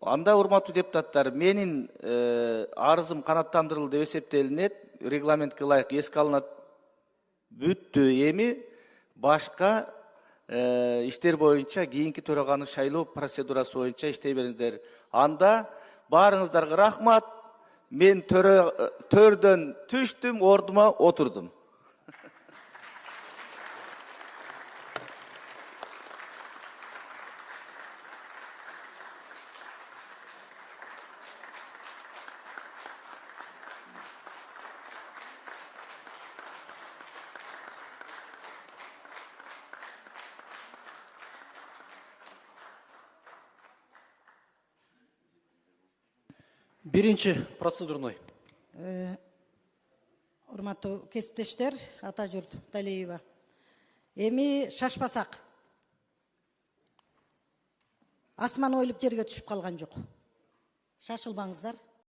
Анда урматтуу депутаттар, менин арызым канаттандырылды деп эсептелинет, регламентке ылайык эске алынат. Бүттү. Эми башка иштер боюнча кийинки төраганы шайлоо процедурасы боюнча иштей бериңиздер. Анда баарыңыздарга рахмат. Мен төрдөн түштүм, ордума отурдум. Биринчи процедурный. Урматтуу кесиптештер, Атажурт Талиева. Эми шашпасак. Асман ойлуп жерге түшүп калган жок. Шашылбаңыздар.